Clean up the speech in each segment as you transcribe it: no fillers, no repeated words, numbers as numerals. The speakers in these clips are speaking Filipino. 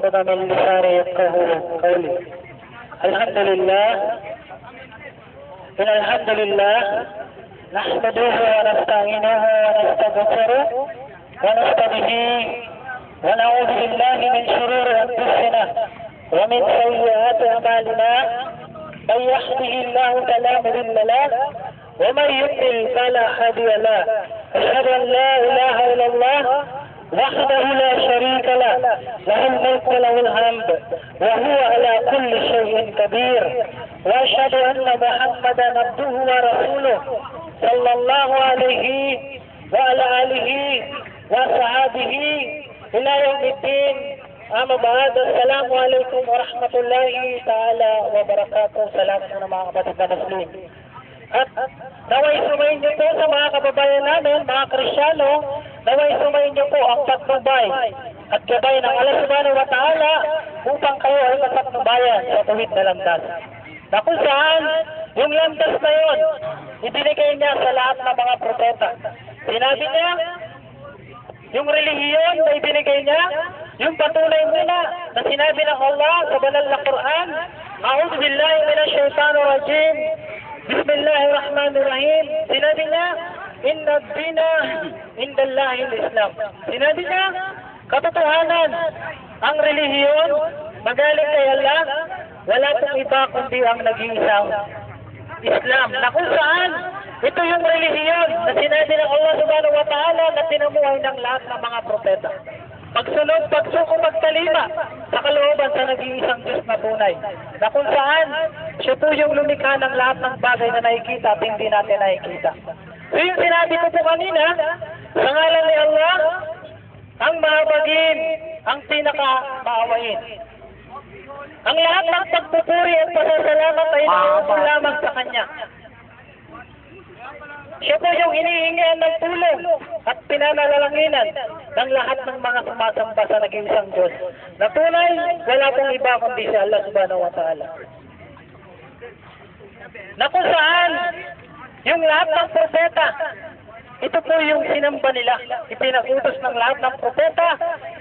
عقدة من لساني يفقهوا قولي. الحمد لله الحمد لله نحمده ونستعينه ونستغفره ونستهديه ونعوذ بالله من شرور أنفسنا ومن سيئات أعمالنا. من يهده الله فلا مضل له ومن يضلل فلا هادي له. أشهد أن لا إله إلا الله وحده لا شريك له، له الملك وله الحمد وهو على كل شيء قدير. وأشهد أن محمدا عبده ورسوله صلى الله عليه وعلى آله وصحبه إلى يوم الدين. أما بعد، السلام عليكم ورحمة الله تعالى وبركاته. Salam po ng mga kapatid na Muslim. At naway sumayin niyo po sa mga kababayan namin, mga Kristyano, naway sumayin niyo po ang patnubay at gabay ng Allah Subhanahu wa Ta'ala upang kayo ay mapatnubayan sa tuwid na landas. Na kung saan, yung landas na yun, ibinigay niya sa lahat ng mga propeta. Sinabi niya, yung relihiyon na ibinigay niya, yung patunay nila na sinabi ng Allah sa banal na Quran, A'udhu billahi minash shaitanir rajim, Bismillahirrahmanirrahim. Sinabi niya, Inna ad-dina indallahi al-Islam. Sinabi niya, katotohanan, ang relihiyon magaling kay Allah, wala pong iba kundi ang nag-iisang Islam. Na kung saan, ito yung relihiyon na sinabi ng Allah Subhanahu wa Ta'ala na tinamuhay ng lahat ng mga propeta. Pagsunod, pagsuko, magtalima sa kalooban sa nag-iisang Diyos na tunay. Na kung saan, siya po yung lumikha ng lahat ng bagay na nakikita at hindi natin nakikita. So yung sinabi ko po kanina, sa ngalan ni Allah, ang mahabagin, ang pinaka-maawain. Ang lahat ng pagpupuri at pasasalamat ay nakukul lamang sa Kanya. Siya po yung hinihingian ng tulong at pinanalalanginan ng lahat ng mga sumasamba sa nag-iisang Diyos. Na tunay, wala pong iba kundi si Allah Subhanahu wa Ta'ala. Na kung saan, yung lahat ng propeta, ito po yung sinamba nila. Ipinagutos ng lahat ng propeta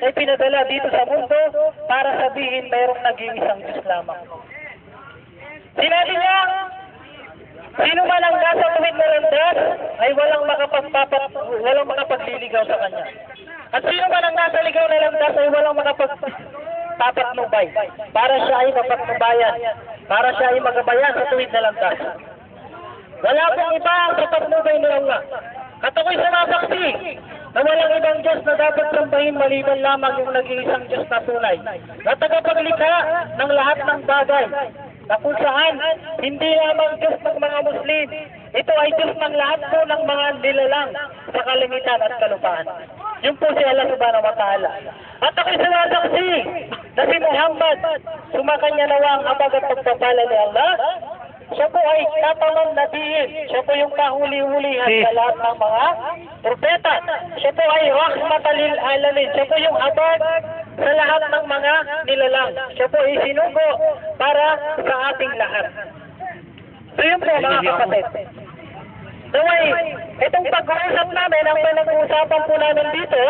na ipinadala dito sa mundo para sabihin mayroong nag-iisang Diyos lamang. Sinabi niya, sino man ang nasa tuwid na landas ay walang makapagliligaw sa Kanya. At sino man ang nasa ligaw na landas ay walang makapagpapatnubay para siya ay mapatnubayan, para siya ay magabayan sa tuwid na landas. Wala pong iba sa patnubay ni Allah. At ako'y sumasaksi na walang ibang Diyos na dapat sambahin maliban lamang yung nag-iisang Diyos na tunay, na tagapaglikha ng lahat ng bagay, na kung saan hindi lamang Diyos ng mga Muslim, ito ay Diyos ng lahat po ng mga nilalang sa kalangitan at kalupaan. Yun po si Allah Subhanahu wa Ta'ala. At ako'y sumasaksi na si Muhammad, sumakanya nawa ang habag at pagpapala ni Allah. Siya po ay katamang nabihin. Siya po yung kahuli-hulihan sa lahat ng mga propeta. Siya po ay rahmatan lil alamin. Siya po yung habag sa lahat ng mga nilalang. Siya po ay sinugo para sa ating lahat. So yun po mga kapatid. Naway, itong pag-uusap namin, ang pinag-uusapan po namin dito,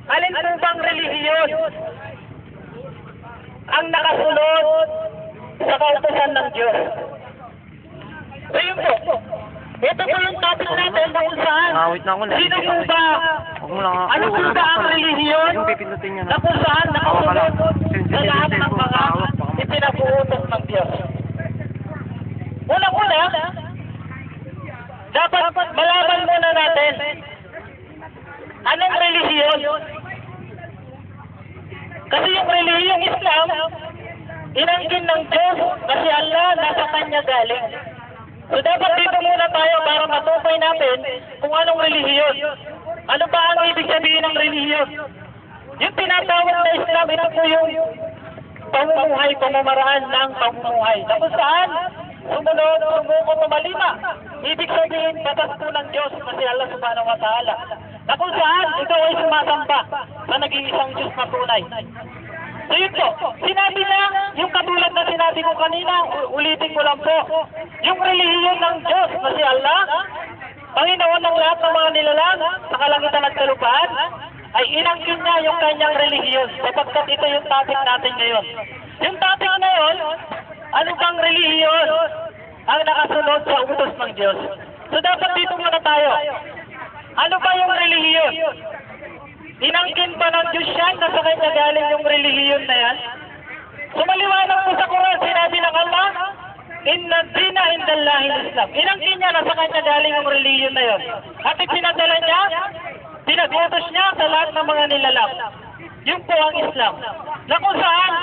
alin po bang relihiyon ang nakasunod sa kautusan ng Diyos? So yun po. Ito po yung topic natin na kung saan, sino po ba, ano po ba ang relihiyon na kung saan nakasunod sa lahat ng mga ipinabuutos ng Diyos? Unang-una, dapat malaman muna natin anong relihiyon. Kasi yung relihiyong Islam, inangkin ng Diyos kasi Allah nasa Kanya galing. So dapat dito muna tayo para matukoy natin kung anong relihiyon. Ano ba ang ibig sabihin ng relihiyon? Yung tinatawag na Islam, ito po yung pamumuhay, pamamaraan ng pamumuhay. Na kung saan, sumunod, sumuko, tumalima. Ibig sabihin, batas po ng Diyos kasi Allah Subhanahu wa Ta'ala. Na kung saan, ikaw ay sumasamba sa nag-iisang Diyos na tunay. So yun po, sinabi na, yung katulad na sinabi ko kanina, ulitin ko lang po, yung relihiyon ng Diyos na si Allah, Panginoon ng lahat ng mga nilalang sa kalangitan at kalupaan, ay inangkin niya yung kanyang relihiyon sapagkat ito yung topic natin ngayon. Yung topic ngayon, ano bang relihiyon ang nakasunod sa utos ng Diyos? So dapat dito muna tayo. Ano ba yung relihiyon? Inangkin ba ng Diyos yan na sa kanya galing yung relihiyon na yan? Sumaliwanag po sa Quran, sinabi ng Allah, Inna dina indallahi Islam. Inangkin niya na sa kanya galing yung relihiyon na yun. At ipinadala niya, pinag-utos niya sa lahat ng mga nilalang. Yun po ang Islam. Na kung saan,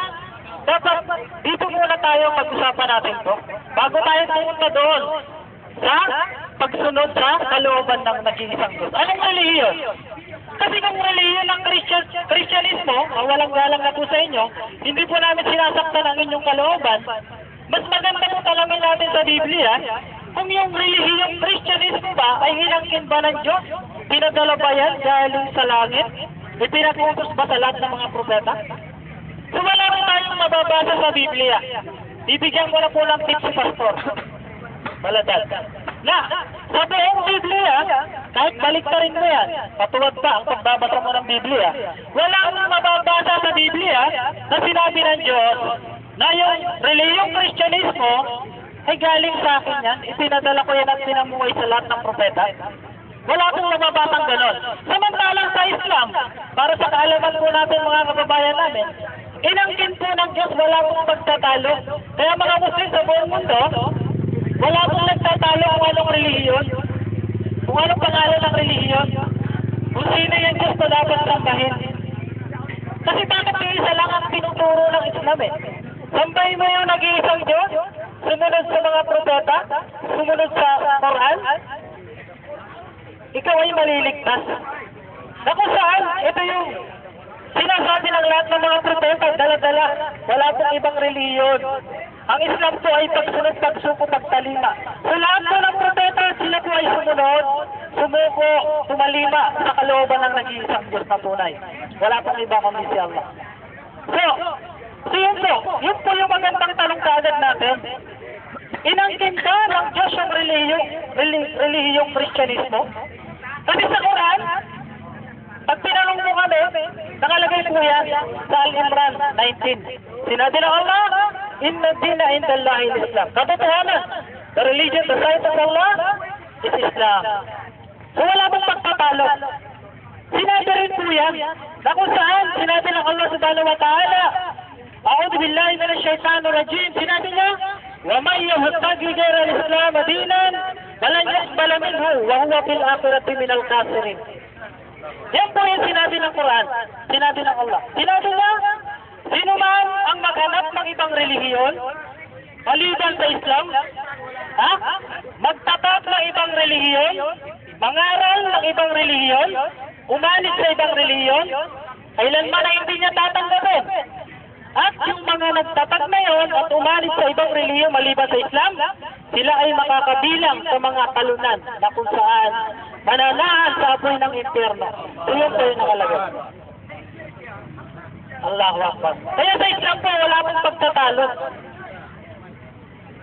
dapat dito muna tayo pag-usapan natin to. Bago tayo pumunta doon sa pagsunod sa kalooban ng nag-iisang Diyos. Anong relihiyon? Kasi kung relihiyon ng Kristyanismo, ang walang galang na po sa inyo, hindi po namin sinasaktan ang inyong kalooban. Mas maganda po talamin natin sa Biblia, kung yung relihiyong Kristyanismo ba ay inangkin ba ng Diyos? Pinadala ba yan galing sa langit? Ipinag-utos ba sa lahat ng mga propeta? So wala rin tayong mababasa sa Biblia. Ibigyan ko na po ng tips si Pastor. Maladad. Na, sa buong Biblia, kahit baliktarin mo yan, patuwad pa ang pagbabasa mo ng Biblia, wala kang mababasa sa Biblia na sinabi ng Diyos na yung reliyong Kristyanismo ay galing sa akin yan, ipinadala ko yan at sinamuhay sa lahat ng propeta. Wala akong nababasang ganon. Samantalang sa Islam, para sa kaalaman po natin mga kababayan namin, inangkin po ng Diyos, wala akong pagtatalo. Kaya mga Muslim sa buong mundo, wala akong nagtatalo kung anong relihiyon, kung anong pangalan ng relihiyon, kung sino yung Diyos na dapat sambahin. Kasi bakit yung isa lang ang tinuturo ng Islam eh? Sambahin mo yung nag-iisang Diyos, sumunod sa mga propeta, sumunod sa Quran, ikaw ay maliligtas. Na kung saan, ito yung sinasabi ng lahat ng mga propeta, dala-dala, wala pong ibang relihiyon. Ang Islam po ay pagsunod, pagsuko, pagtalima. So lahat po ng propeta, sila po ay sumunod, sumuko, tumalima sa kalooban ng nag-iisang Diyos na tunay. Wala pong iba kundi si Allah. So yun po yung magandang tanong kaagad natin. Inangkin ka ng Diyos ang relihiyong Kristyanismo? Kasi sa Quran, pag tinanong mo kami, nakalagay po yan sa Al-Imran 19. Sinabi ng Allah, Inna dina indallahi Islam. Katotohanan, the religion, the sight of Allah is Islam. So wala mong pagpapalo. Sinabi rin po yan, na kung saan sinabi ng Allah subhanahu wa ta'ala, A'udhu billahi minash shaitanir rajim. Sinabi niya, وَمَنْ يَبْتَغِ غَيْرَ الْإِسْلَامَ دِينًا فَلَنْ يُقْبَلَ مِنْهُ وَهُوَ فِي الْآخِرَةِ مِنَ الْخَاسِرِينَ. Yan po yung sinabi ng Quran, sinabi ng Allah. Sinabi niya, sino man ang maghanap ng ibang relihiyon, maliban sa Islam, magtapat ng ibang relihiyon, mangaral ng ibang relihiyon, umalis sa ibang relihiyon, kailanman ay hindi niya tatanggapin. At yung mga nagtatag na yun at umalis sa ibang relihiyon maliban sa Islam, sila ay makakabilang sa mga talunan na kung saan mananahan sa apoy ng impyerno. So yun po yung nakalagay. Allahu Akbar. Kaya sa Islam po, wala pong pagtatalo.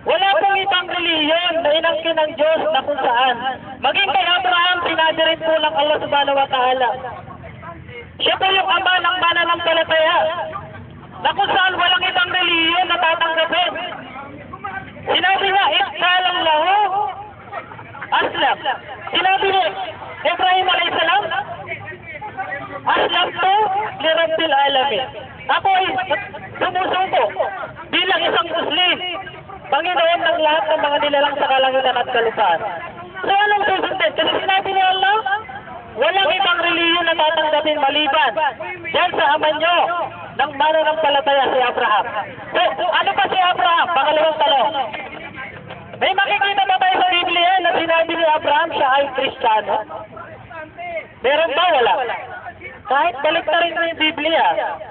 Wala pong ibang relihiyon na inangkin ng Diyos na kung saan. Maging kay Abraham, sinabi rin po ng Allah subhanahu wa ta'ala. Siya po yung ama ng mananampalataya. Na kung saan walang ibang relihiyon na tatanggapin. Sinabi niya, Iksalang lahu, Aslam. Sinabi niya, Ibrahim a.s. Aslam to, lirabbil alamin. Ako ay sumusuko bilang isang Muslim, Panginoon ng lahat ng mga nilalang sa kalangitan at kalupaan. So anong susundin? Kasi sinabi ni Allah, walang ibang relihiyon na tatanggapin maliban yan sa ama nyo ng mananampalataya si Abraham. So ano pa si Abraham? Pangalawang tanong. May makikita ba tayo sa Biblia na sinabi ni Abraham siya ay Kristiyano? Meron ba? Wala. Kahit balik na rin yung Biblia,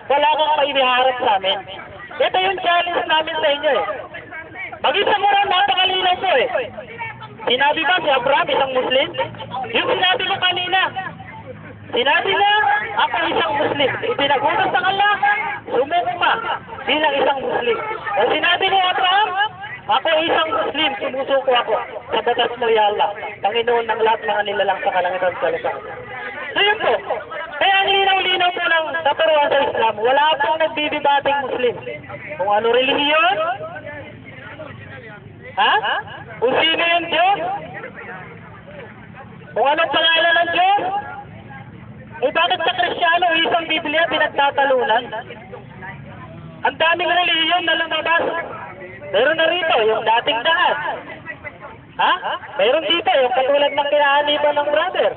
wala kang mainiharap sa amin. Ito yung challenge namin sa inyo eh. Mag-isa mo rin, napakalinaw po eh. Sinabi ba si Abraham isang Muslim? Yung sinabi mo kanina. Sinabi na, ako isang Muslim. Ipinagutos ng Allah, sumuko ka bilang isang Muslim. O sinabi ni Abraham, ako isang Muslim, sumusuko ako sa batas mo ya Allah, Panginoon ng lahat mga nilalang sa kalangitan sa lupa. So yun po. Kaya ang linaw-linaw po ng katuruan sa Islam. Wala pong nagbibibating Muslim. Kung ano relihiyon? Ha? Kung sino yung Diyos? Kung anong pangalan ng Diyos? Eh bakit sa Kristiyano isang Biblia pinagtatalunan? Ang daming relihiyon na lumabas. Meron na rito yung dating daan. Ha? Meron dito yung katulad ng kinaaniban ng brother,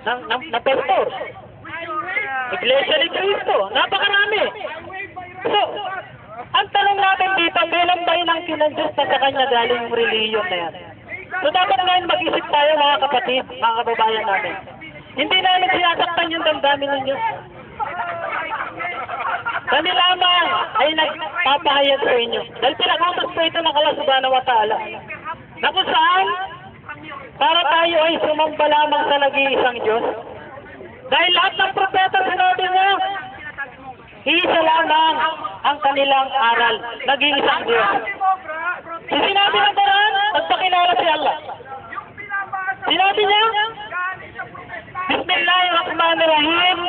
ng pastor. Iglesia ni Cristo. Napakarami. So, ang tanong natin dito, kailan ba inangkin ng Diyos na sa Kanya galing yung relihiyon na yan? So, dapat ngayon mag-isip tayo mga kapatid, mga kababayan namin. Hindi namin sinasaktan yung damdamin ninyo. Kami lamang ay nagpapahayag sa inyo. Dahil pinag-utos po ito ng Allah Subhanahu wa Ta'ala. Na kung saan, para tayo ay sumamba lamang sa nag-iisang Diyos. Dahil lahat ng propeta sinabi niya, isa lamang ang kanilang aral, nag-iisang Diyos. So, sinabi ng Quran, nagpakilala si Allah. Sinabi niya, Bismillahirrahmanirrahim,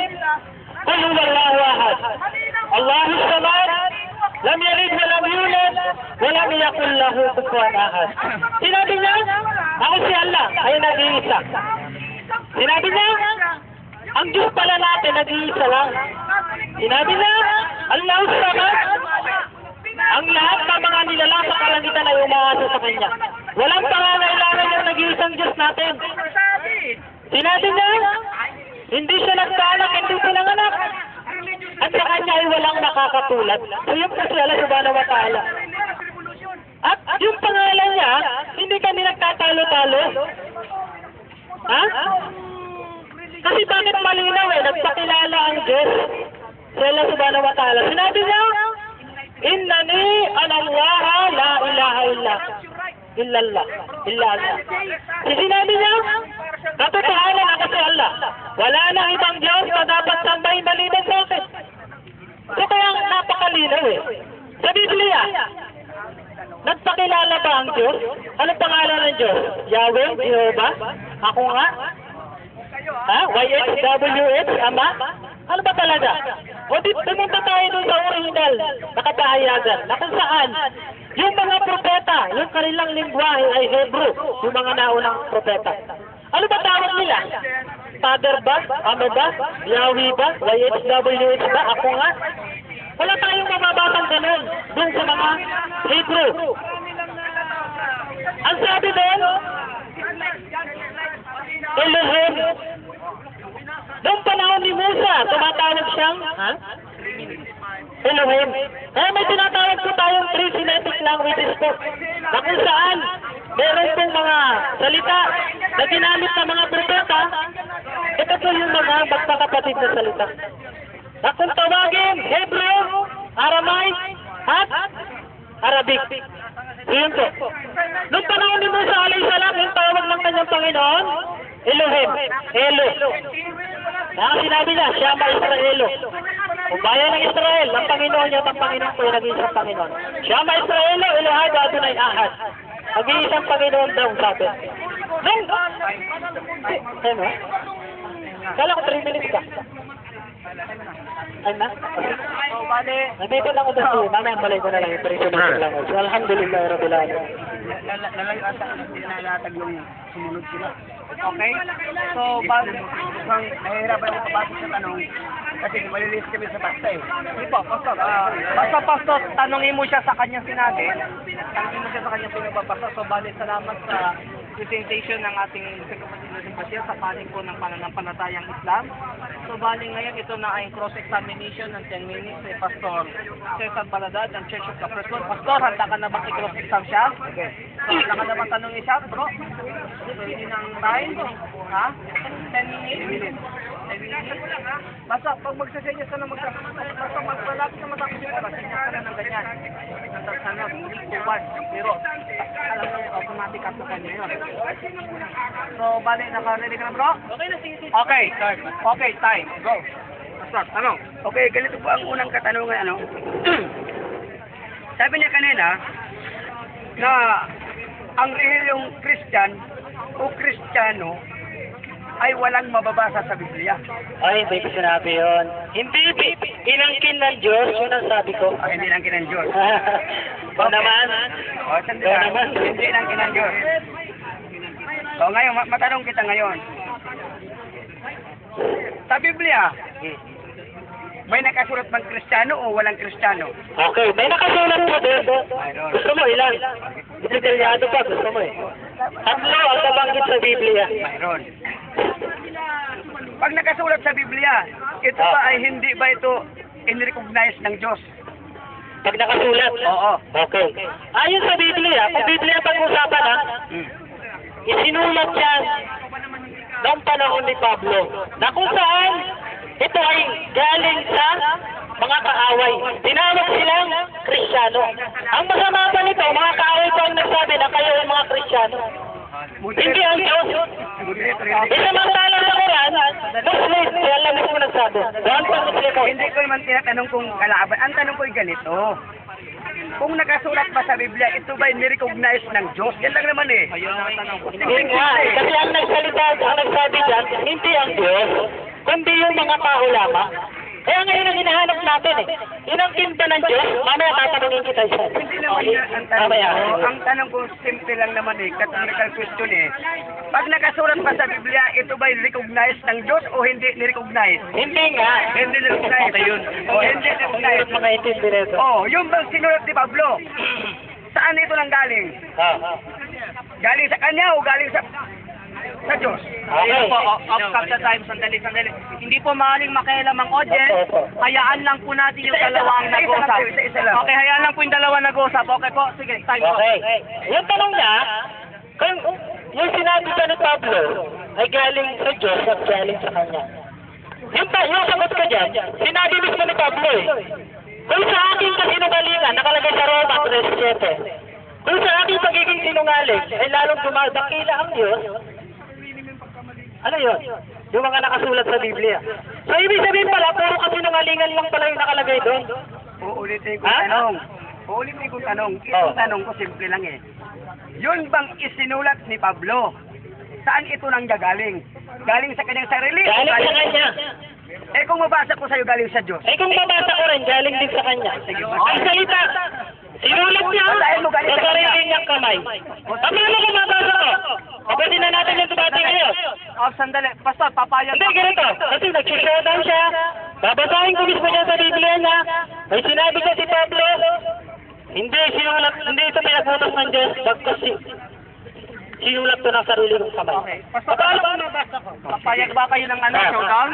Qul huwallahu ahad, Allahus samad, lam yalid wa lam yulad, wa lam yakul lahu kufuwan ahad. Sinabi niya, ako si Allah ay nag-iisa. Sinabi niya, ang Diyos pala natin nag-iisa lang. Sinabi niya, Allahus samad, ang lahat ng mga nilalang sa kalangitan ay umaasa sa Kanya. Walang pangangailangan yung nag-iisang Diyos natin. Sinabi niya, hindi siya nagkaanak, hindi pinanganak. At sa Kanya ay walang nakakatulad. So yung po si Allah Subhanahu wa Ta'ala. At yung pangalan niya, hindi kami nagtatalo-talo. Ha? Kasi bakit malinaw nagpakilala ang Diyos sa Allah Subhanahu wa Ta'ala. Sinabi niya, Innani anallaha la ilaha illallah. Sinabi niya, katotohanan ako si Allah. Wala nang ibang Diyos na dapat sambahin maliban sa akin. So kaya napakalinaw Sa Biblia, nagpakilala ba ang Diyos? Anong pangalan ng Diyos? Yahweh, Jehovah? Ako nga? Ha? YHWH? Ama? Ano ba talaga? O di pumunta tayo doon sa original na kapahayagan na kung saan yung mga propeta, yung kanilang lingwahe ay Hebrew, yung mga naunang propeta. Ano ba tawag nila? Father ba? Ama ba? Yahweh ba? YHWH ba? Ako nga? Wala tayong mababasang ganun doon sa mga Hebrew. Ang sabi doon, Elohim. Noong panahon ni Musa, tumatawag siyang, Elohim. Kaya may tinatawag po tayong three Semitic languages po, na kung saan meron pong mga salita na ginamit ng mga propeta. Ito po yung mga magkakapatid na salita. Na kung tawagin, Hebrew, Aramaic, at Arabic. Yun po. Noong panahon ni Musa alayhi salam, yung tawag ng kanyang Panginoon, Elohim, Elo. Na sinabi niya, Shama Israelo. Kung bayan ng Israel, ang Panginoon niya at ang Panginoon ko ay nag-iisang Panginoon. Shama Israelo, Elohad, Adonai Ahad. Nag-iisang Panginoon daw, sabi. Nung, ano? Kala ko 3 minutes ka. Ay na? Nandito lang ako doon. Mamaya balay ko na lang yung 3 minutes lang. So, alhamdulillah, Rabbil Alamin. Nalayo ata ang pinalatag yung sumunod sila. Okay? So, nahihirapan ako pabati sa tanong kasi malilis kami sa basta Hindi po, Pastor. Basta Pastor, tanongin mo siya sa kanyang sinabi. Tanongin mo siya sa kanyang pinagpapasa. So, bali, salamat sa presentation ng ating kapatid Bashir sa panig po ng pananampalatayang Islam. So, bali ngayon, ito na ay cross-examination ng 10 minutes kay Pastor Cesar Baladad ng Church of the First Lord. Pastor, handa ka na bang i-cross-exam siya? Okay. So, handa ka na bang tanongin siya, bro? Pwede ng time? Ha? 10 minutes? 10 minutes? Basta, pag magsasenyas ka na basta magpalapit na matapos yung oras, senyas ka na ng ganyan. Sana, 3 to 1. Pero, alam mo, automatic up na kanya yun. So, bali, naka-ready ka na, bro? Okay na, sige. Okay, start. Okay, time. Go. Start. Tanong. Okay, ganito po ang unang katanungan, Sabi niya kanina, na ang rehelyong Christian o Kristiyano ay walang mababasa sa Biblia. Ay, hindi ko sinabi yun. Hindi, inangkin ng Diyos, yun ang sabi ko. Ay, hindi lang kinang Diyos. O naman. O, sandali lang. naman. Hindi lang kinang Diyos. So ngayon, matanong kita ngayon. Sa Biblia, may nakasulat bang Kristiyano o walang Kristiyano? Okay, may nakasulat po din. Mayroon. Gusto mo ilan? Detalyado pa, gusto mo eh. Tatlo ang nabanggit sa Biblia. Mayroon. Pag nakasulat sa Biblia, ito ba ay hindi ba ito in-recognize ng Diyos? Pag nakasulat? Oo. Okay. Ayon sa Biblia, kung Biblia pag-usapan ha, isinulat yan noong panahon ni Pablo, na kung saan ito ay galing sa mga kaaway. Tinawag silang Kristiyano. Ang masama pa nito, mga kaaway pa ang nagsabi na kayo ay mga Kristiyano. Hindi ang Diyos. Isamantalang sa Quran, Muslim, kaya alam mo nagsabi. Doon pa Muslim. Hindi ko naman tinatanong kung kalaban. Ang tanong ko ay ganito. Kung nakasulat ba sa Biblia, ito ba ni-recognize ng Diyos? Yan lang naman eh. Hindi nga, kasi ang nagsalita, ang nagsabi dyan, hindi ang Diyos, kundi yung mga tao lamang. Kaya ngayon ang hinahanap natin eh. Yun ang tinta ng Diyos, mamaya tatanungin kita isa. Hindi naman yan ang tanong ko. Ang tanong ko, simple lang naman eh. Categorical question eh. Pag nakasulat pa sa Biblia, ito ba ni-recognize ng Diyos o hindi ni-recognize? Hindi nga. Hindi ni-recognize. O hindi ni-recognize. Mga intindi nito. Oh, yung bang sinulat ni Pablo, saan ito nang galing? Galing sa kanya o galing sa Diyos? Okay. Off the time, sandali. Hindi po maaaring makialam ang audience. Hayaan lang po natin yung dalawang nag-uusap. Isa lang. Okay, hayaan lang po yung dalawa nag-uusap. Okay po, sige, time po. Okay. Yung tanong niya, kung yung sinabi ba ni Pablo ay galing sa Diyos at galing sa kanya. Yung sagot ko dyan, sinabi mismo ni Pablo eh. Kung sa aking kasinungalingan, nakalagay sa Roma 3:7. Kung sa aking pagiging sinungaling, ay lalong dumadakila ang Diyos. Ano yun? Yung mga nakasulat sa Biblia. So, ibig sabihin pala, puro kasinungalingan lang pala yung nakalagay doon. Uulitin ko Ha? tanong. Uulitin ko tanong. Itong tanong ko simple lang eh. Yun bang isinulat ni Pablo? Saan ito nang gagaling? Galing sa kanyang sarili? o Galing sa kanya. Eh kung mabasa ko sa'yo galing sa Diyos. Eh kung mabasa ko rin, galing din sa kanya. Ang salita, sinulat niya sa sarili niyang kamay. Paano kung mabasa ko? Pwede na natin yung debate ngayon. Sandali. Pastor, papayag. Hindi, ganito. Kasi nag-showdown siya. Babasahin ko mismo niya sa Biblia niya. May sinabi ko si Pablo, hindi ito pinagutos ng Diyos. Bagkas sinulat to ng sarili ng kamay. Okay. Pastor, paano kung mabasa ko? Papayag ba kayo ng showdown?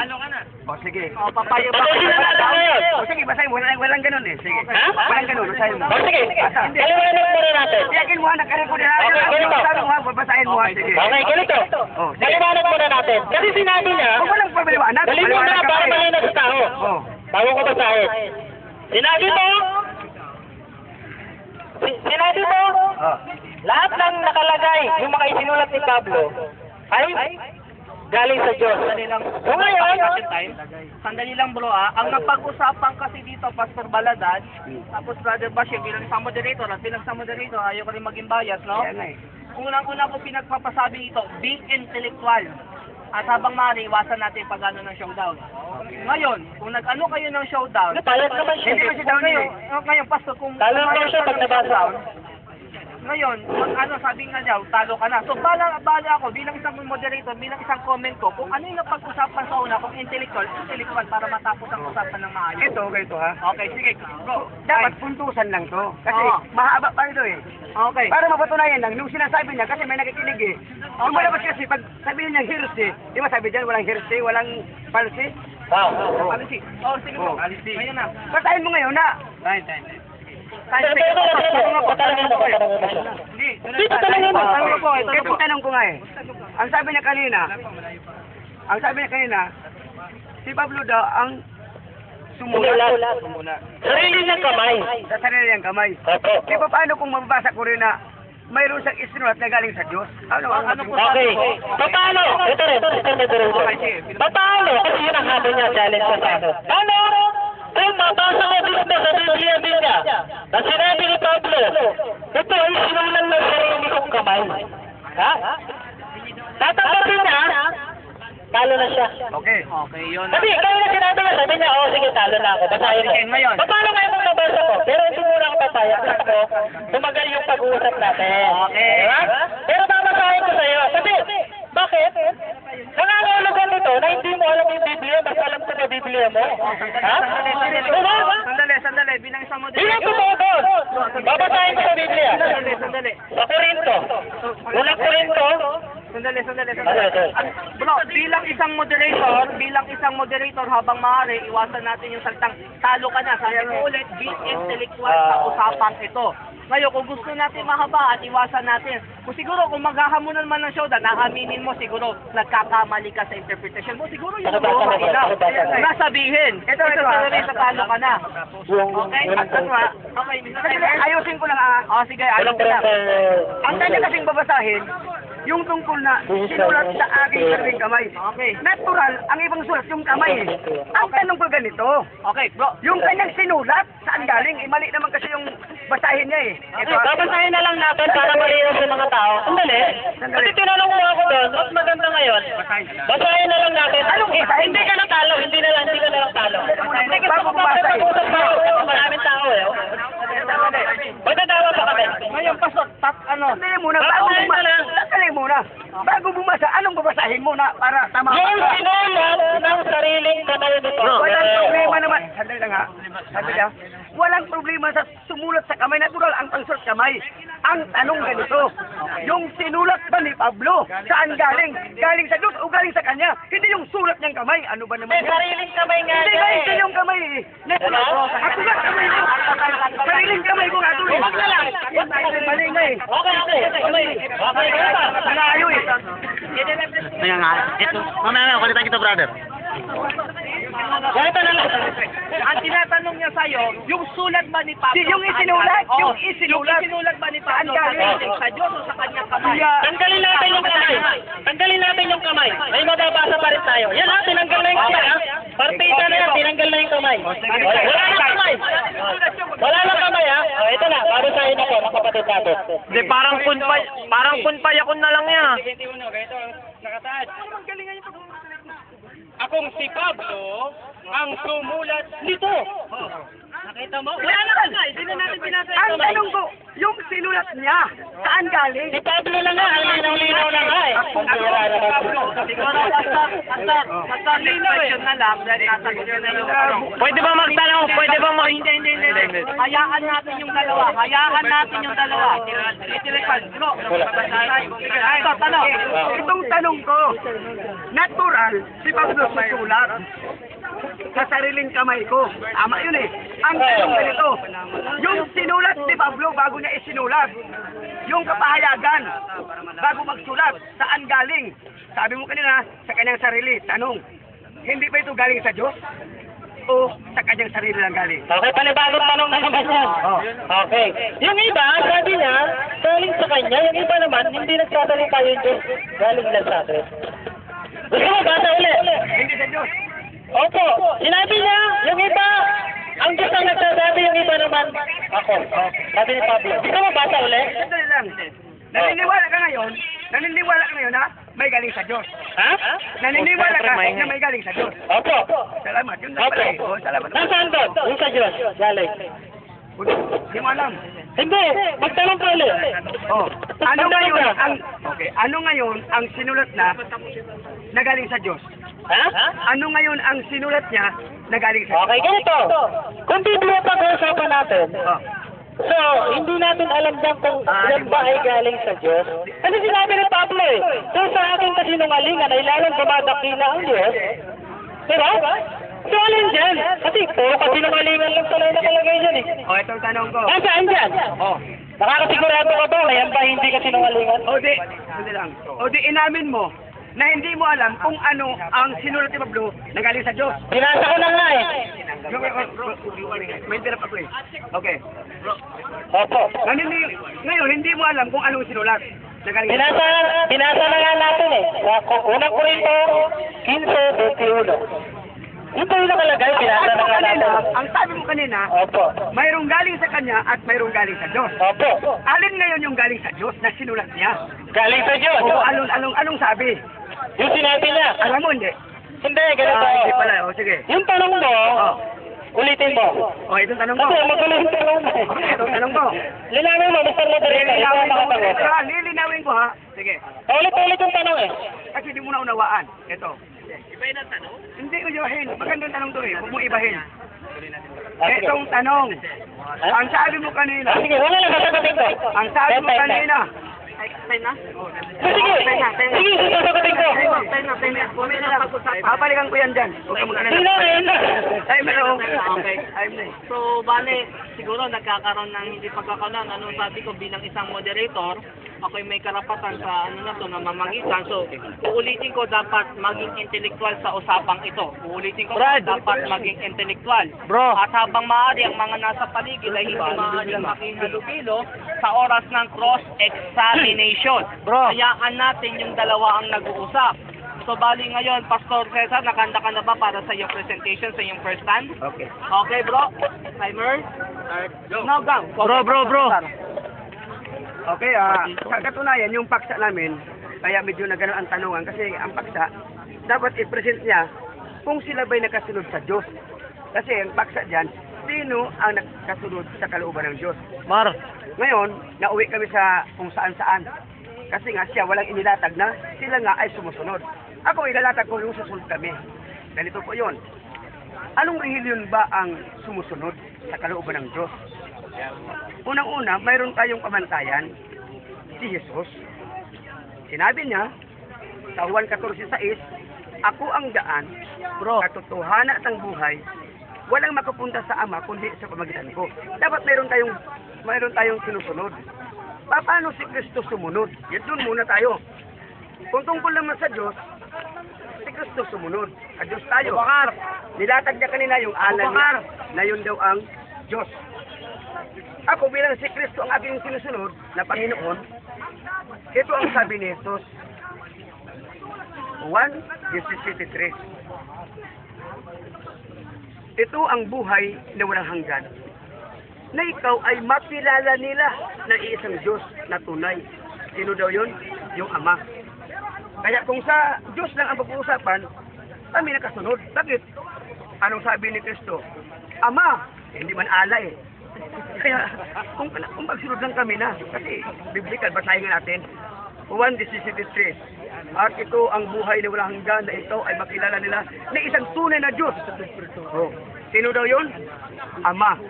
O sige. O, papayag ba Patuloy kayo ng na natin showdown? ngayon. O sige, basahin mo. Walang ganun eh. Sige. Ha? Walang ganun. Basahin mo. O sige, kaliwanag muna natin. Tiyakin mo ha, nakarecord na. Okay, ganito. Sabi mo ha, babasahin mo ha. Sige. Okay, ganito. Oh, sige. Kaliwanag muna natin. Kasi sinabi niya, Kung walang pabaliwanag. dali mo na para maliwanag sa tao. Oh. Bago ko basahin. Sinabi mo, Oh. lahat ng nakalagay, yung mga isinulat ni Pablo, ay galing sa Diyos. So ngayon, Sandali lang bro ang napag-usapan kasi dito Pastor Baladan, tapos Brother Bashir bilang isang moderator at bilang isang moderator ayaw ko rin maging bias, no? Kaya nga eh. Unang-una po pinagpapasabi ito, being intellectual. At habang maaari, iwasan natin pag-ano ng showdown. Ngayon, kung nag-ano kayo ng showdown, napayag naman siya. Hindi ko siya down eh. ngayon, Pastor, kung Talo daw siya pag nabasa. ngayon, sabi nga daw, talo ka na. So, bala ako, bilang isang moderator, bilang isang comment ko, kung ano yung napag-usapan sa una, kung intellectual para matapos ang usapan ng maayos. Ito ha. Okay, sige, bro. Dapat puntusan lang to. Kasi Oo. mahaba pa ito eh. Okay. Para mapatunayan lang, nung sinasabi niya, kasi may nakikinig eh. Yung malabas kasi, pag sabihin niya hearsay, di ba sabi dyan, walang hearsay, walang palsy? Wow. Palsy. Oh, sige bro. Oh. Ngayon na. Basahin mo ngayon na. Patalangin mo siya. Hindi. Hindi, patalangin mo. Kaya tanong ko nga eh. Ang sabi niya kanina, si Pablo daw ang sumulat. Sarili niyang kamay. Sa sarili niyang kamay. Opo. Di ba paano kung mababasa ko rin na mayroon siyang isinulat na galing sa Diyos? Ano po? Okay. Paano? Ito rin. Paano? Kasi yun ang habol niya, challenge sa ano. Paano? Kung mabasa ko dito sa Biblia niya, na sinabi ni Pablo, ito ay sinulat ng sarili kong kamay. Ha? Tatapagin niya, talo na siya. Okay. Okay, yun. Kasi kayo na sinabi niya, sabi niya, oh sige, talo na ako. Basahin mo. Okay, ngayon. Paano ngayon kung nabasa ko? Pero hindi muna ako papaya. Gusto ko, tumagal yung pag-uusap natin. Okay. Diba? Pero babasahin ko sa'yo. Kasi, bakit? Nangangahulugan nito na hindi mo alam yung Biblia, mas alam ko na Biblia mo. Ha? Diba? Sandali. Bilang isang moderator. Bilang ko mo doon. Babasahin ko sa Biblia. Sandali. Sa Korinto. Unang Korinto. Sandali. Ano? Bro, bilang isang moderator, habang maaari, iwasan natin yung saltang talo ka na. Sabi ko ulit, be intellectual sa usapan ito. Ngayon, kung gusto natin mahaba at iwasan natin, kung siguro kung maghahamunan man ng showdown, naaminin mo siguro nagkakamali ka sa interpretation mo, siguro yun ang Ano ba? mahina. Nasabihin, ito sasabihin sa talo ka na. Okay? Okay, Ayusin ko lang Oh, sige, ayos ka lang. Ang kanya kasing babasahin, yung tungkol na sinulat sa aking sariling kamay. Okay. Natural, ang ibang sulat yung kamay eh. Ang tanong ko ganito, Okay, bro. yung kanyang sinulat, saan galing? Mali naman kasi yung basahin niya eh. Ito, Babasahin na lang natin para malinaw sa mga tao. Sandali. Kasi tinanong mo ako doon, mas maganda ngayon. Basahin na lang natin. Hindi ka na talo, hindi ka na lang talo. Hindi ka Bago na bumasa eh. mag-usap pa ako. Maraming tao eh. Magdadawa pa kami. Ngayon, pasok, Sandali muna, Babasahin na lang. Sandali muna. Bago bumasa, anong babasahin mo na para tama? Yung sinulat ng sariling kamay nito. Walang problema naman. Sandali lang ha. Sandali ha. Walang problema sa sumulat sa kamay. Natural ang pangsulat kamay. Ang tanong ganito, yung sinulat ba ni Pablo? Saan galing? Galing sa Diyos o galing sa kanya? Hindi yung sulat niyang kamay. Ano ba naman May yan? sariling kamay nga Hindi niya ba eh. ito yung kamay eh? Natural. Ako nga kamay ko. Sariling kamay ko nga ito eh. Huwag na lang. Mali nga eh. Okay. Okay, ganito. Nangayo eh. Kaya nga, ito. Mamaya, kulitan kita, brother. Ganito na lang. ang tinatanong niya sa'yo, yung sulat ba ni Pablo? Yung isinulat, Oo. yung isinulat. Yung isinulat ba ni Pablo Saan galing? sa Diyos o sa kanyang kamay? Tanggalin natin yung kamay. Tanggalin natin yung kamay. May mababasa pa rin tayo. Yan ha, tinanggal na yung kamay ha. Partida na yan, tinanggal na yung kamay. Wala na kamay. Wala na kamay ha. O, ito na, babasahin ako ng kapatid natin. Hindi, parang punpay ako na lang yan. Akong si Pablo ang sumulat nito. Nakita mo? Wala na kamay. Hindi na natin pinasa yung Ang kamay. tanong ko, yung sinulat niya, saan galing? Si Pablo na nga, ang linaw-linaw na nga eh. Ang bira na Siguro, basta question na lang, dahil nasagot na yung tanong. Pwede ba magtanong? Pwede ba mag... Hindi. Hayaan natin yung dalawa. Intellectual. Bro, ito, tanong. Itong tanong ko, natural, si Pablo susulat sa sariling kamay ko. Tama yun eh. Ang tanong ganito, yung sinulat ni Pablo bago niya isinulat, yung kapahayagan bago magsulat, saan galing? Sabi mo kanina, sa kanyang sarili. Tanong, hindi ba ito galing sa Diyos? O sa kanyang sarili lang galing? Okay, panibagong tanong na naman yan. Okay. Yung iba, sabi niya, galing sa kanya. Yung iba naman, hindi nagsasalita yung Diyos. Galing lang sa atin. Gusto mo, basa ulit. Hindi sa Diyos. Opo, sinabi niya, yung iba, ang Diyos ang nagsasabi, yung iba naman, ako. Sabi ni Pablo. Gusto mo, basa ulit? Sandali lang. Naniniwala ka ngayon ha, may galing sa Diyos. Ha? Naniniwala ka na may galing sa Diyos. Opo. Salamat. Yun lang pala eh. Opo. Oh, salamat. Nasaan doon? Yung sa Diyos. Galing. Hindi mo alam. Hindi, magtanong ka ulit. Oh, ano Magtanong ngayon ka. ano ngayon ang sinulat na galing sa Diyos? Ha? Ano ngayon ang sinulat niya na galing sa Diyos? Okay, ganito. Kung Biblia pag-uusapan natin, Oh. so, hindi natin alam dyan kung yan ba ay galing sa Diyos. Kasi sinabi ni Pablo eh, so sa aking kasinungalingan ay lalong dumadakila ang Diyos. Diba? So, alin dyan? Kasi puro kasinungalingan lang pala yung nakalagay dyan eh. Oh, ito ang tanong ko. Saan dyan? Oh. Nakakasigurado ka ba na yan ba hindi kasinungalingan? Hindi lang. O di inamin mo na hindi mo alam kung ano ang sinulat ni Pablo na galing sa Diyos. Binasa ko na nga eh. May interrupt ako eh. Okay. Opo. Ngayon, hindi mo alam kung anong sinulat na galing sa Diyos. Binasa na nga natin eh. Sa unang Korinto 15:21. Yung ba yung nakalagay? Binasa na nga natin. Ang sabi mo kanina, Opo. mayroong galing sa Kanya at mayroong galing sa Diyos. Opo. Alin ngayon yung galing sa Diyos na sinulat niya? Galing sa Diyos. O anong sabi? Yung sinabi niya. Alam mo, hindi. Hindi, ganito. Hindi pala. O, sige. Yung tanong mo, Oh. ulitin mo. O, itong tanong mo. Kasi magulo yung tanong mo. Okay, itong tanong mo. Linawin mo, Mr. Moderator. Ikaw ang nakatangot. Lilinawin ko, ha? Sige. Ulit-ulit yung tanong eh. Kasi hindi mo na unawaan. Ito. Ibahin ang tanong? Hindi ko ibahin. Magandang tanong to eh. Huwag mo ibahin. Itong tanong. Ang sabi mo kanina. Sige, wala lang sasagutin ko. Ang sabi mo kanina. Time na? Sige, sige, sasagutin ko. Time na. Kung may napag-usapan. Papalikan ko yan dyan. Huwag ka mag-alala. Hindi na, ayun na. Ay, meron. Okay. So, bale, siguro nagkakaroon ng hindi pagkakaroon. Anong sabi ko bilang isang moderator, ako'y may karapatan sa ano na to na mamagitan. So, uulitin ko dapat maging intellectual sa usapang ito. Uulitin ko dapat maging intellectual. Bro. At habang maaari ang mga nasa paligid ay hindi maaaring makihalo-hilo sa oras ng cross-examination. Bro. Hayaan natin yung dalawa ang nag-uusap. So, bali ngayon, Pastor Cesar, nakanda ka na ba para sa iyong presentation, sa iyong first stand? Okay. Okay, bro. Timer. Now, go. Bro. Okay, sa katunayan, yung paksa namin, kaya medyo nagano ang tanungan kasi ang paksa, dapat i-present niya kung sila ba'y nakasunod sa Diyos. Kasi ang paksa dyan, sino ang nakasunod sa kalooban ng Diyos. Mar. Ngayon, nauwi kami sa kung saan-saan. Kasi nga siya walang inilatag na sila nga ay sumusunod. Ako ilalatag ko yung susunod kami. Ganito po yun. Anong relihiyon ba ang sumusunod sa kalooban ng Diyos? Unang-una, mayroon tayong pamantayan, si Jesus. Sinabi niya, sa Juan 14:6, ako ang daan, katotohanan at ang buhay, walang makapunta sa Ama kundi sa pamagitan ko. Dapat mayroon tayong sinusunod. Paano si Kristo sumunod? Yan doon muna tayo. Kung tungkol naman sa Diyos, si Kristo sumunod. At Diyos tayo. Nilatag niya kanina yung alay niya, na yun daw ang Diyos. Ako bilang si Kristo ang aking sinusunod na Panginoon, ito ang sabi ni Jesus. 1:17-3. Ito ang buhay na walang hanggan, na ikaw ay makilala nila na iisang Diyos na tunay. Sino daw yun? Yung Ama. Kaya kung sa Diyos lang ang pag-uusapan, kami nakasunod. Bakit? Anong sabi ni Kristo? Ama, hindi man alay. Kaya kung pagsunod lang kami na, kasi biblical, basahin natin. 1:17-3. At ito ang buhay na walang hanggan, na ito ay makilala nila na isang tunay na Diyos. Oh. Sino daw yun? Ama.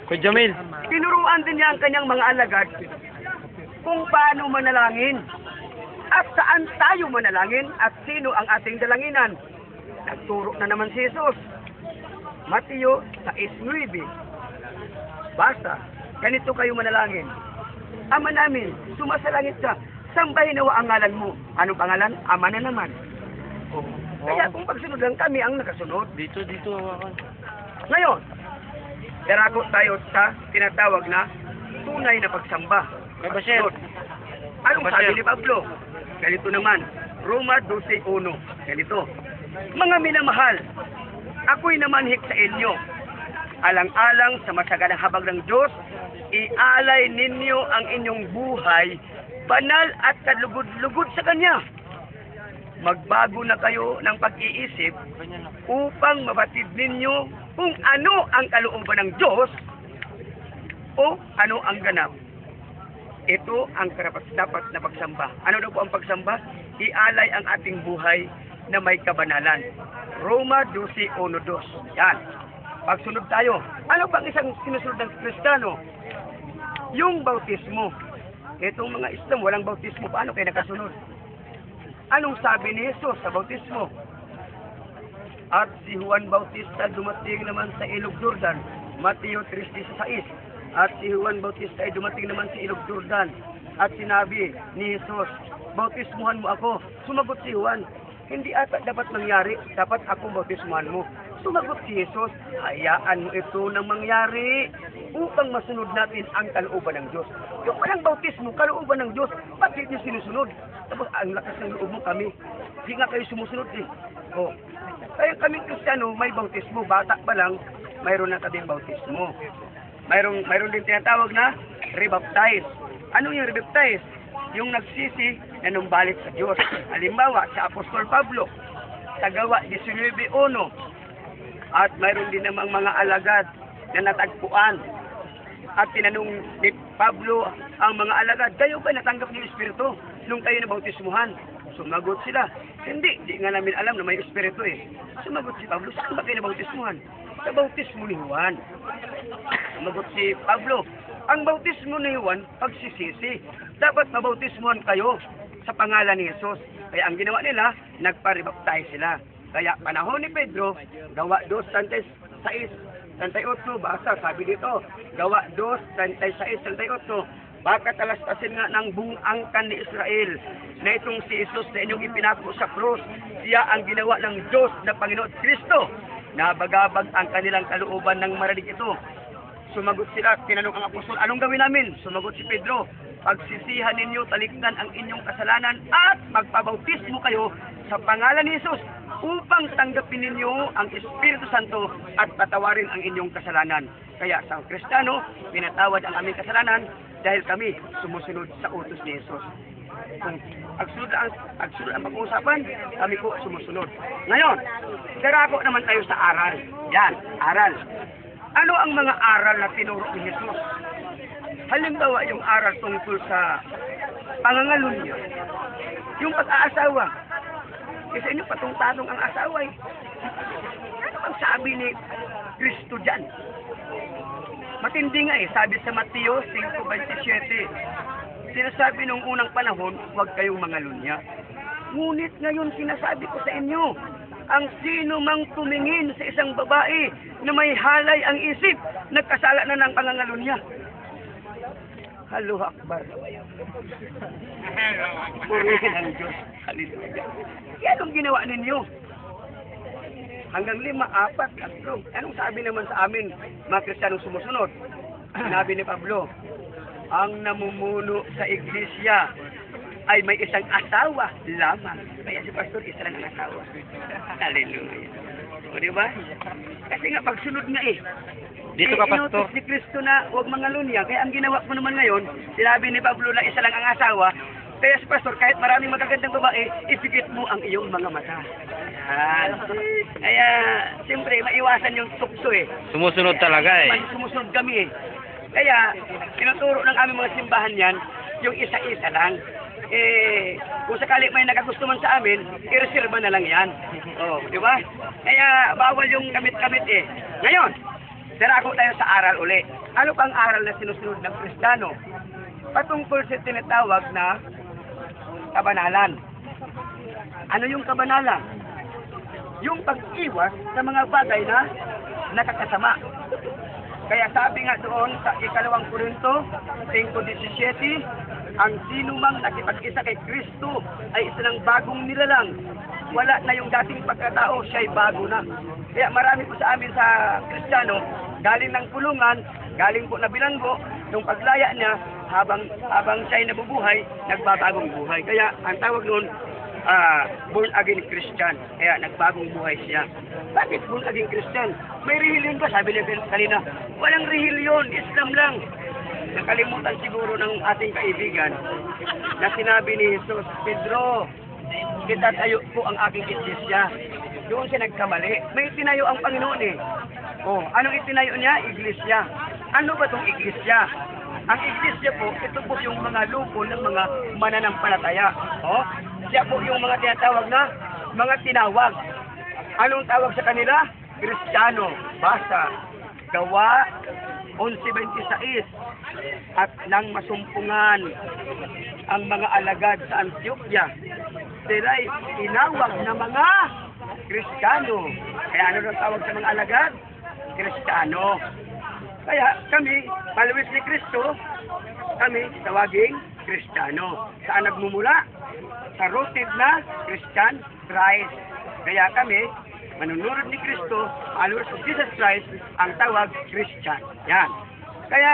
Kuya Jamil. Tinuruan din niya ang kanyang mga alagad kung paano manalangin at saan tayo manalangin at sino ang ating dalanginan. Nagturo na naman si Jesus. Mateo 6:9. Basta, ganito kayo manalangin. Ama namin, sumasalangit ka, sambahin nawa ang ngalan mo. Anong pangalan? Ama na naman. Oh. Kaya kung pagsunod lang kami ang nakasunod. Dito. Ngayon, darako tayo sa tinatawag na tunay na pagsamba. Basher. Anong sabi ni Pablo? Ganito naman, Roma 12:1. Ganito, mga minamahal, ako'y namanhik sa inyo. Alang-alang sa masaganang habag ng Diyos, ialay ninyo ang inyong buhay, banal at kalugod-lugod sa Kanya. Magbago na kayo ng pag-iisip upang mabatid ninyo kung ano ang kalooban ng Diyos o ano ang ganap. Ito ang karapat-dapat na pagsamba. Ano daw po ang pagsamba? Ialay ang ating buhay na may kabanalan. Roma 12:1-2. Yan. Pagsunod tayo. Ano bang isang sinusunod ng Kristiyano? Yung bautismo. Itong mga Islam, walang bautismo. Paano kayo nakasunod? Anong sabi ni Jesus sa bautismo? At si Juan Bautista dumating naman sa Ilog Jordan. Mateo 3:16. At si Juan Bautista ay dumating naman sa Ilog Jordan. At sinabi ni Jesus, bautismuhan mo ako. Sumagot si Juan, hindi ata dapat mangyari. Dapat ako bautismuhan mo. Sumagot si Jesus, hayaan mo ito nang mangyari upang masunod natin ang kalooban ng Diyos. Yung walang bautismo, kalooban ng Diyos, bakit niyo sinusunod? Tapos ang lakas ng loob mo kami. Hindi nga kayo sumusunod eh. Oh. Kaya kaming Kristiyano, may bautismo. Bata pa lang, mayroon na kaming bautismo. Mayroon din tinatawag na rebaptize. Ano yung rebaptize? yung nagsisi na numbalik sa Diyos. Halimbawa, sa Apostol Pablo, sa Gawa 19:1, at mayroon din namang mga alagad na natagpuan. At tinanong ni Pablo ang mga alagad, kayo ba natanggap ng Espiritu nung kayo nabautismuhan? Sumagot sila, hindi, di nga namin alam na may Espiritu eh. Sumagot si Pablo, saan ba kayo nabautismuhan? Sa bautismo ni Juan. Sumagot si Pablo, ang bautismo ni Juan, pagsisisi. Dapat mabautismuhan kayo sa pangalan ni Jesus. Kaya ang ginawa nila, nagparibaptize sila. Kaya panahon ni Pedro, Gawa 2:36-38, basta sabi dito, Gawa 2:36-38, baka talastasin nga ng buong angkan ni Israel na itong si Jesus na inyong ipinako sa krus, siya ang ginawa ng Diyos na Panginoon Kristo. Nabagabag ang kanilang kalooban ng marinig ito. Sumagot sila, tinanong ang apostol, anong gawin namin? Sumagot si Pedro, pagsisihan ninyo, talikdan ang inyong kasalanan at magpabautismo kayo sa pangalan ni Jesus upang tanggapin ninyo ang Espiritu Santo at patawarin ang inyong kasalanan. Kaya sa Kristiyano, pinatawad ang aming kasalanan dahil kami sumusunod sa utos ni Jesus. Kung agsunod ang pag-uusapan, kami po sumusunod. Ngayon, darako naman tayo sa aral. Yan, aral. Ano ang mga aral na tinuro ni Jesus? Halimbawa, yung aral tungkol sa pangangalunya, yung pag-aasawa. Kasi inyo patong-tanong ang asawa eh. Ano ang sabi ni Kristo dyan? Matindi nga eh, sabi sa Mateo 5:27, sinasabi nung unang panahon, huwag kayong mangalunya. Ngunit ngayon sinasabi ko sa inyo, ang sino mang tumingin sa isang babae na may halay ang isip, nagkasala na ng pangangalunya. Allahu Akbar. Purihin ang Diyos. Hallelujah. Yan ang ginawa ninyo. Hanggang 5, 4, 3. Anong sabi naman sa amin, mga Kristiyanong sumusunod? Sinabi ni Pablo, ang namumuno sa iglesia ay may isang asawa lamang. Kaya si Pastor, isa lang ang asawa. Hallelujah. O diba? Kasi nga, pagsunod nga eh. Dito ka, Pastor. Inutos ni Kristo na huwag mangalunya. Kaya ang ginawa mo naman ngayon, sinabi ni Pablo na isa lang ang asawa. Kaya si Pastor, kahit maraming magagandang babae, ipikit mo ang iyong mga mata. Yan. Kaya, siyempre, maiwasan yung tukso eh. Sumusunod talaga eh. Sumusunod kami eh. Kaya, tinuturo ng aming mga simbahan yan, yung isa-isa lang. Eh, kung sakali may nakagusto man sa amin, i-reserva na lang yan. Oh, di ba? Kaya, bawal yung kamit-kamit eh. Ngayon, darako tayo sa aral uli. Ano pang aral na sinusunod ng Kristiyano? Patungkol sa tinatawag na kabanalan. Ano yung kabanalan? Yung pag-iwas sa mga bagay na nakakasama. Kaya sabi nga doon sa 2 Korinto 5:17, ang sino mang nakipag-isa kay Kristo ay isa ng bagong nilalang. Wala na yung dating pagkatao, siya'y bago na. Kaya marami po sa amin sa Kristiyano, galing ng kulungan, galing po na bilanggo, nung paglaya niya, habang siya'y nabubuhay, nagbabagong buhay. Kaya ang tawag noon, born again Christian. Kaya nagbagong buhay siya. Bakit born again Christian? May relihiyon ba? Sabi niya kanina, walang relihiyon, Islam lang. Nakalimutan siguro ng ating kaibigan na sinabi ni Jesus, Pedro, itatayo po ang aking iglesia. Doon siya nagkamali. May itinayo ang Panginoon eh. Oh, anong itinayo niya? Iglesia. Ano ba itong iglesia? Ang iglesia po, ito po yung mga lupo ng mga mananampalataya. Oh, siya po yung mga tinatawag na mga tinawag. Anong tawag sa kanila? Kristiyano. Basta. Gawa 11:26. At nang masumpungan ang mga alagad sa Antioquia, sila'y tinawag na mga Kristiyano. Kaya ano ang tawag sa mga alagad? Kristiyano. Kaya kami, followers ni Kristo, kami tawaging Kristiyano. Saan nagmumula? Sa rooted na Christian Christ. Kaya kami, manunurod ni Kristo, followers of Jesus Christ, ang tawag Christian. Yan. Kaya,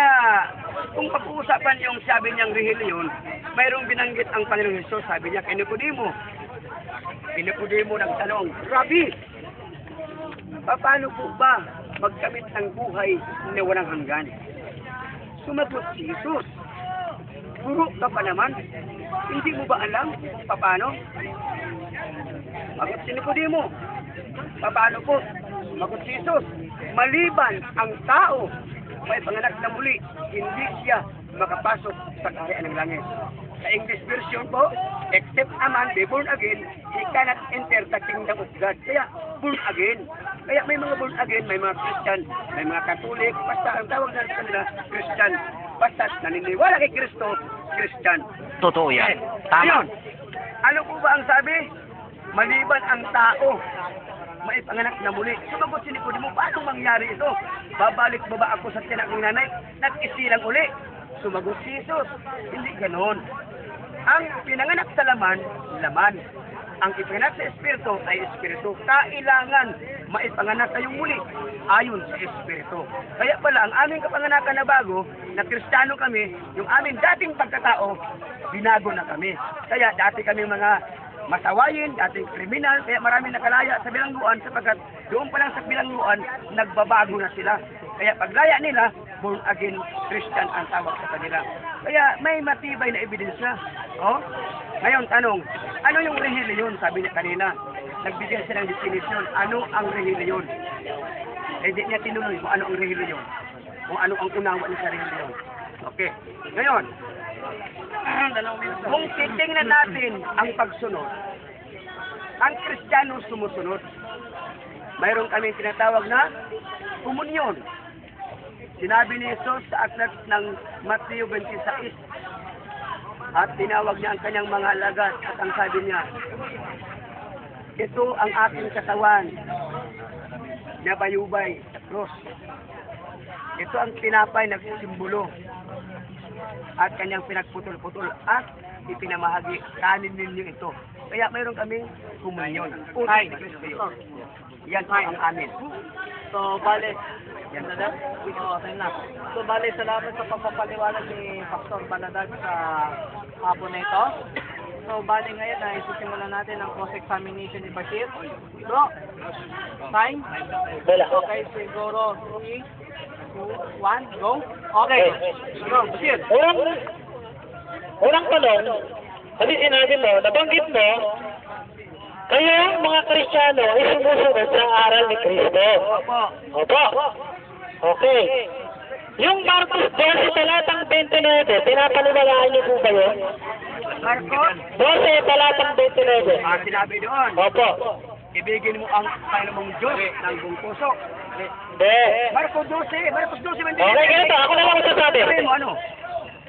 kung pag-uusapan yung sabi niyang relihiyon, mayroong binanggit ang Panginoong Hesus, sabi niya kay Nicodemo. Nicodemo nagtanong, Rabbi, paano po ba magkamit ang buhay na walang hanggan? Sumagot si Jesus, Guro ka pa naman. Hindi mo ba alam paano? Magot si Nicodemo. Paano po? Magot si Jesus. Maliban ang tao may panganak na muli, hindi siya makapasok sa kaharian ng langit. Sa English version po, except a man be born again, he cannot enter the kingdom of God. Kaya, born again. Kaya may mga born again, may mga Christian, may mga Katolik, basta ang tawag na kanila, Christian. Basta naniniwala kay Kristo, Christian. Totoo yan. Tama. Tama. Ano po ba ang sabi? Maliban ang tao, may panganak na muli. Sumagot si Nicodemo, paano mangyari ito? Babalik ba ako sa tiyak ng nanay? Nag-isilang uli. Sumagot si Jesus, hindi ganon. Ang pinanganak sa laman, laman. Ang ipinanganak sa Espiritu ay Espiritu. Kailangan maipanganak kayong muli ayon sa Espiritu. Kaya pala, ang aming kapanganakan na bago, na Kristiyano kami, yung aming dating pagkatao, binago na kami. Kaya dati kami mga masawayin, dating kriminal, kaya maraming nakalaya sa bilangguan sapagkat doon pa lang sa bilangguan, nagbabago na sila. Kaya paglaya nila, born again Christian ang tawag sa kanila. Kaya may matibay na ebidensya. Oh? Ngayon, tanong, ano yung relihiyon? Sabi niya kanina, nagbigay siya ng definition, ano ang relihiyon? Eh, di niya tinuloy kung ano ang relihiyon. Kung ano ang unawa niya sa relihiyon. Okay. Ngayon, kung titingnan natin ang pagsunod, ang Kristiyano sumusunod. Mayroon kaming tinatawag na komunyon. Sinabi ni Jesus sa aklat ng Mateo 26 at tinawag niya ang kanyang mga alagad at ang sabi niya, ito ang aking katawan na bayubay sa krus. Ito ang tinapay na simbolo at kanyang pinagputol-putol at ipinamahagi. Kanin ninyo ito. Kaya mayroon kaming komunyon. Ay, yan ang amin. So, bale, yan na lang. So, bale, salamat sa pagpapaliwanag ni Pastor Baladag sa hapon na ito. So, bale ngayon na isisimulan natin ang cross-examination ni Bashir. Bro, time? Okay, siguro 3, 2, 1, go. Okay. Go, Bashir. Unang tanong, kasi sinabi mo, nabanggit mo, kaya mga Kristiyano ay sumusunod sa aral ni Kristo. Opo. Okay. Yung Marcos 12, talatang 29, pinapaniwalaan niyo po ba yun? Marcos? 12, talatang 29. Sinabi doon. Opo. Ibigin mo ang Panginoong Diyos ng buong puso. Hindi. Marcos 12. Okay, ganito. Ako na lang masasabi. Sabi mo ano?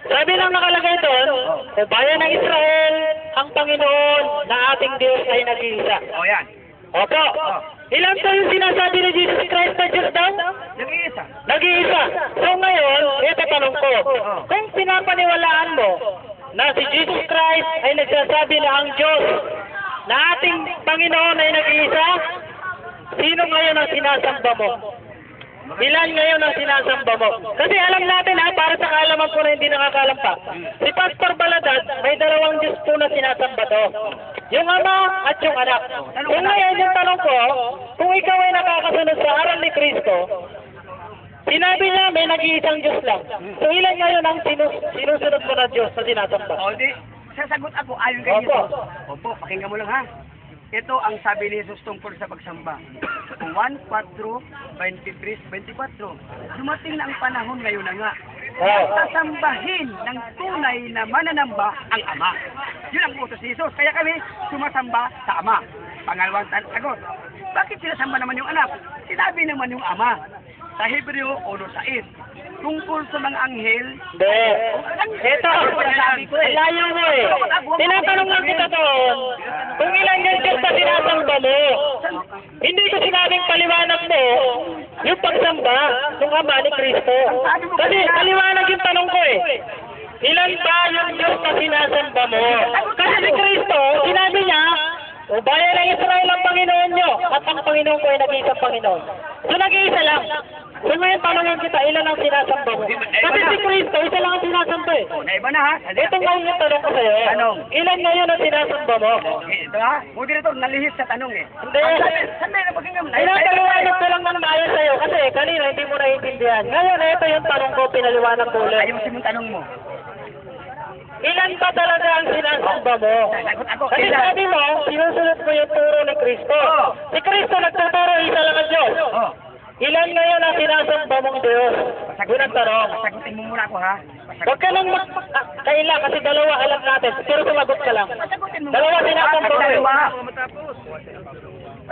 Sabi lang nakalagay doon, kung bayan ng Israel, ang Panginoon na ating Diyos ay nag-iisa. O yan. Opo. Ilan to yung sinasabi ni Jesus Christ na Diyos daw? Nag-iisa. Nag-iisa. So ngayon, ito tanong ko. Kung pinapaniwalaan mo na si Jesus Christ ay nagsasabi na ang Diyos na ating Panginoon ay nag-iisa, sino ngayon ang sinasamba mo? Ilan ngayon ang sinasamba mo? Kasi alam natin para sa kaalaman po na hindi nakakaalam pa. Si Pastor Baladad, may dalawang Diyos po na sinasamba to. Yung Ama at yung Anak. Kung ngayon yung tanong ko, kung ikaw ay nakakasunod sa aral ni Kristo, sinabi niya may nag-iisang Diyos lang. So ilan ngayon ang sinusunod mo na Diyos na sinasamba? O di, sasagot ako ayon kay Opo. Jesus. Opo, pakinggan mo lang ha. Ito ang sabi ni Jesus tungkol sa pagsamba. 1:4-23-24. Dumating na ang panahon ngayon na nga. Sasambahin ng tunay na mananamba ang Ama. Yun ang utos ni Jesus. Kaya kami sumasamba sa Ama. Pangalawang sagot. Bakit sinasamba naman yung Anak? Sinabi naman yung Ama. Sa Hebreo 1:6. Tungkol sa mga anghel. Hindi. Ito, layo mo eh. Tinatanong lang kita doon, kung ilan yung Diyos na sinasamba mo. Hindi ko sinabing paliwanag mo yung pagsamba ng Ama ni Kristo. Kasi paliwanag yung tanong ko eh. Ilan ba yung Diyos na sinasamba mo? Kasi si Kristo, sinabi niya, o bayan ng Israel ang Panginoon nyo, at ang Panginoon ko ay nag-iisang Panginoon. So nag-iisa lang. So ngayon tanongin kita, ilan ang sinasamba mo? Kasi si Kristo, isa lang ang sinasamba eh. Naiba na ha? Ito ngayon yung tanong ko sa'yo. Tanong. Ilan ngayon ang sinasamba mo? Ito ha? Moderator, nalihis sa tanong eh. Hindi. Sandali na pakinggan mo. Pinapaliwanag ko lang ng maayos sa'yo kasi kanina hindi mo naiintindihan. Ngayon, ito yung tanong ko, pinaliwanag ko ulit. Ayusin mo tanong mo. ilan ba talaga ang sinasamba mo? Sasagot ako, Kasi ilan? sabi mo, sinusunod mo yung turo ni Kristo. Oo. Si Kristo nagtuturo, isa lang ang Diyos. Oh, Ilan ngayon ang sinasamba mong Diyos? Unang tanong. sagutin mo muna ako ha. Huwag ka nang kaila kasi dalawa alam natin. Pero sumagot ka lang. Sagutin mo. Dalawa sinasamba mo. Dalawa.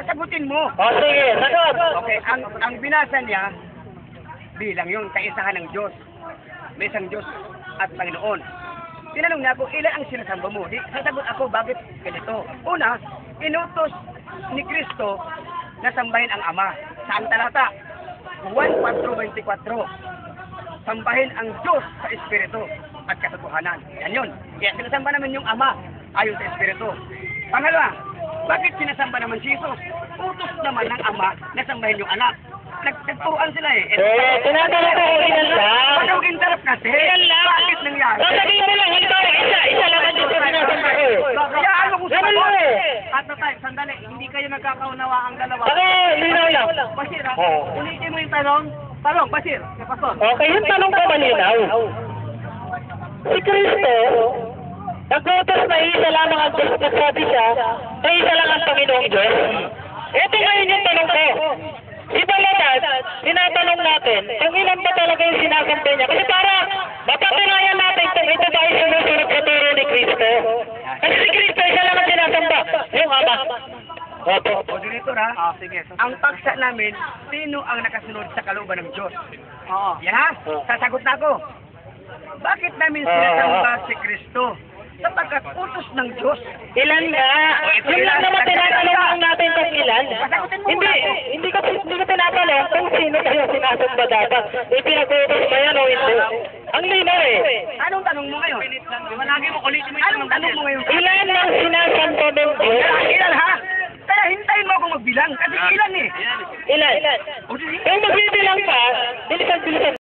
Sagutin mo. O sige, sagot. Okay, ang binasa niya, bilang yung kaisahan ng Diyos. May isang Diyos at Panginoon. Tinanong niya kung ilan ang sinasamba mo. Di, sasagot ako, bakit ganito? Una, inutos ni Kristo na sambahin ang Ama. Saan talata? Juan 4:24. Sambahin ang Diyos sa Espiritu at katotohanan. Yan yun. Kaya sinasamba naman yung Ama ayon sa Espiritu. Pangalawa, bakit sinasamba naman si Jesus? Utos naman ng Ama na sambahin yung anak. Nagturuan sila eh. Tinatanong ko kung ilan lang. Anong interrupt kasi? Ilan lang. Bakit nangyari? Sasabihin mo lang, halimbawa, isa lang ang Diyos na sinasamba ko. Kaya ano kung Ganun lang eh. At the time, sandali, hindi kayo nagkakaunawa ang dalawa. Ako, linaw lang. Basir, ha? Oo. Ulitin mo yung tanong. Tanong, Basir, Pastor. Okay, yung tanong ko malinaw. Si Kristo, nag-utos na isa lamang ang Diyos, nagsabi siya, na isa lang ang Panginoong Diyos. Ito ngayon yung tanong ko. Di ba lahat, tinatanong natin, kung ilan ba talaga yung sinasampay niya? Kasi para mapatunayan natin kung ito ba ay sumusunod sa turo ni Kristo. Kasi si Kristo, isa lang ang sinasamba, yung Ama. Opo. Moderator ha? Sige. Ang paksa namin, sino ang nakasunod sa kalooban ng Diyos? Oo. Yan ha? Sasagot na ako. Bakit namin sinasamba si Kristo? Sapagkat utos ng Diyos. Ilan nga? Yun lang naman tinatanong lang natin kung ilan. Hindi ko tinatanong kung sino kayo sinasamba dapat. Ipinag-utos ba yan o hindi? Ang linaw eh. Anong tanong mo ngayon? Managi mo, ulitin mo yung Anong tanong mo ngayon? Ilan ang sinasamba ng Diyos? Ilan ha? Kaya hintayin mo akong magbilang. Kasi ilan eh. Ilan? O, sige. Kung magbibilang ka, bilisan-bilisan